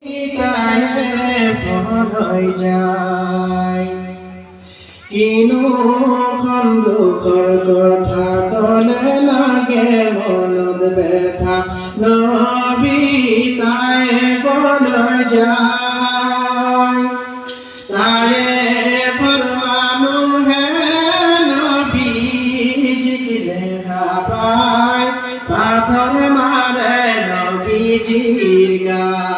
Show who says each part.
Speaker 1: তায়ে ফলই যায় কিনো খন দুখৰ কথা কলে লাগে মনত ব্যথা নবী তায়ে ফলই যায় তায়ে ফর মানুহে নবীজিক দেখা পায় পাথর মারে নবীজির গাত